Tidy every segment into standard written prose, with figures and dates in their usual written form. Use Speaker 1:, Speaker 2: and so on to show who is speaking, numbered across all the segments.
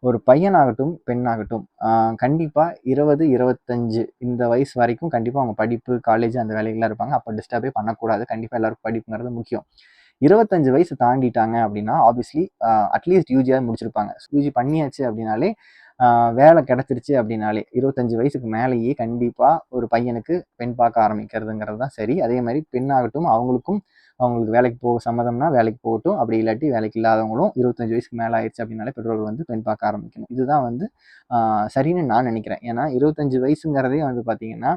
Speaker 1: ஒரு பையனாகட்டும், பெண்ணாகட்டும் கண்டிப்பா 20, 25 இந்த வயசு வரைக்கும் கண்டிப்பா அவங்க படிப்பு, காலேஜ் அந்த வேலைகள்லாம் இருப்பாங்க. அப்ப டிஸ்டர்பே பண்ணக்கூடாது. கண்டிப்பா எல்லாருக்கும் படிப்புங்கிறது முக்கியம். 25 வயசு தாண்டிட்டாங்க அப்படின்னா, ஆப்வியஸ்லி அட்லீஸ்ட் யூஜியாவது முடிச்சிருப்பாங்க. யூஜி பண்ணியாச்சு அப்படின்னாலே, வேலை கிடைச்சிருச்சு அப்படின்னாலே, 25 வயசுக்கு மேலேயே கண்டிப்பா ஒரு பையனுக்கு பெண் பார்க்க ஆரம்பிக்கிறதுங்கிறது தான் சரி. அதே மாரி பெண்ணாகட்டும், அவங்களுக்கு வேலைக்கு போக சம்மதம்னா வேலைக்கு போகட்டும். அப்படி இல்லாட்டி வேலைக்கு இல்லாதவங்களும் 25 வயசுக்கு மேல ஆயிருச்சு அப்படின்னாலே பெற்றோர்கள் வந்து பெண் பார்க்க ஆரம்பிக்கணும். இதுதான் வந்து சரின்னு நான் நினைக்கிறேன். ஏன்னா 25 வயசுங்கிறதே வந்து பார்த்தீங்கன்னா,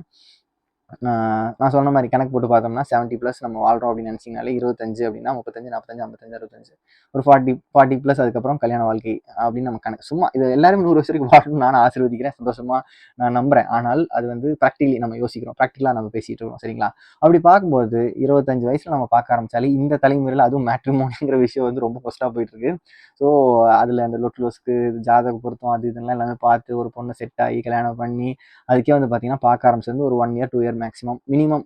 Speaker 1: நான் சொன்ன மாரி கணக்கு போட்டு பார்த்தோம்னா 70 பிளஸ் நம்ம வாழ்றோம் அப்படின்னு நினைச்சீங்கனாலே 25 அப்படின்னா 35, 45, 55, 65 ஒரு 40 பிளஸ் அதுக்கப்புறம் கல்யாண வாழ்க்கை அப்படின்னு நம்ம கணக்கு சும்மா இது எல்லாருமே 100 வருஷம் வரைக்கும் வாழணும்னு நான் ஆசீர்வதிக்கிறேன். சந்தோஷமா நான் நம்புறேன். ஆனால் அது வந்து ப்ராக்டிகலி நம்ம யோசிக்கிறோம். ப்ராக்டிகலா நம்ம பேசிட்டு இருக்கோம். சரிங்களா? அப்படி பார்க்கும்போது 25 வயசுல நம்ம பார்க்க ஆரம்பிச்சாலே இந்த தலைமுறையில அதுவும் மேட்ரிமோனிங்கிற விஷயம் வந்து ரொம்ப ஃபர்ஸ்ட்டா போயிட்டு இருக்கு. ஸோ அதுல அந்த லொட்டு லொஸ்க்கு ஜாதக பொருத்தம் அது இதெல்லாம் எல்லாமே பார்த்து ஒரு பொண்ணு செட் ஆகி கல்யாணம் பண்ணி அதுக்கே வந்து பார்த்தீங்கன்னா பார்க்க ஆரம்பிச்சது ஒரு 1 இயர் 2 இயர் மேக்ஸிமம் மினிமம்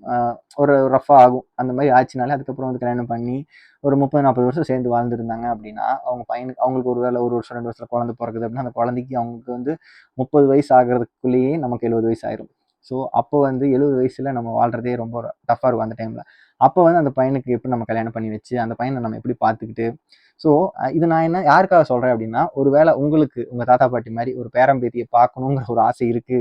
Speaker 1: ஒரு ரஃபாக ஆகும். அந்த மாதிரி ஆச்சுனாலே அதுக்கப்புறம் வந்து கல்யாணம் பண்ணி ஒரு 30-40 வருஷம் சேர்ந்து வாழ்ந்துருந்தாங்க அப்படின்னா அவங்க பையனுக்கு அவங்களுக்கு ஒரு வேலை 1 வருஷம் 2 வருஷத்துல குழந்தை பிறக்குது அப்படின்னா அந்த குழந்தைக்கு அவங்களுக்கு வந்து 30 வயசு ஆகிறதுக்குள்ளேயே நமக்கு 70 வயசு ஆயிரும். ஸோ அப்போ வந்து 70 வயசுல நம்ம வாழ்றதே ரொம்ப டஃப்பாக இருக்கும் அந்த டைம்ல. அப்போ வந்து அந்த பையனுக்கு எப்படி நம்ம கல்யாணம் பண்ணி வச்சு அந்த பையனை நம்ம எப்படி பார்த்துக்கிட்டு ஸோ இது நான் என்ன யாருக்காக சொல்றேன் அப்படின்னா ஒருவேளை உங்களுக்கு உங்க தாத்தா பாட்டி மாதிரி ஒரு பேரம்பேத்தியை பார்க்கணுங்கிற ஒரு ஆசை இருக்கு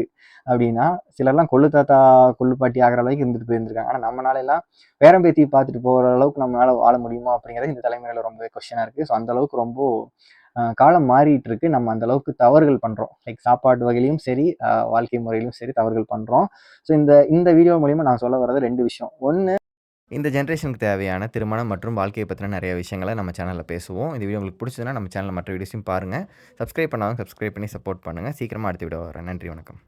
Speaker 1: அப்படின்னா சிலர்லாம் கொள்ளு தாத்தா கொள்ளு பாட்டி ஆகிற அளவுக்கு இருந்துட்டு போயிருந்திருக்காங்க. ஆனால் நம்மளால எல்லாம் பேரம்பேத்தி பார்த்துட்டு போகிற அளவுக்கு நம்மளால வாழ முடியுமா அப்படிங்கிறது இந்த தலைமுறையில ரொம்ப கொஸ்டினா இருக்கு. ஸோ அந்த அளவுக்கு ரொம்ப காலம் மாறிட்டு இருக்கு. நம்ம அந்த அளவுக்கு தவறுகள் பண்றோம். லைக் சாப்பாடு வகையிலும் சரி, வாழ்க்கை முறையிலும் சரி தவறுகள் பண்றோம். ஸோ இந்த இந்த வீடியோ மூலியமா நான் சொல்ல வர்றது 2 விஷயம். ஒண்ணு இந்த ஜென்ரேஷனுக்கு தேவையான திருமணம் மற்றும் வாழ்க்கையை பற்றின நிறைய விஷயங்களை நம்ம சேனலில் பேசுவோம். இந்த வீடியோ உங்களுக்கு பிடிச்சதுன்னா நம்ம சேனலில் மற்ற வீடியோஸையும் பாருங்கள். சப்ஸ்கிரைப் பண்ணாலும் சப்ஸ்கிரைப் பண்ணி சப்போர்ட் பண்ணுங்கள். சீக்கிரமாக அடுத்த வீடியோ வரேன். நன்றி, வணக்கம்.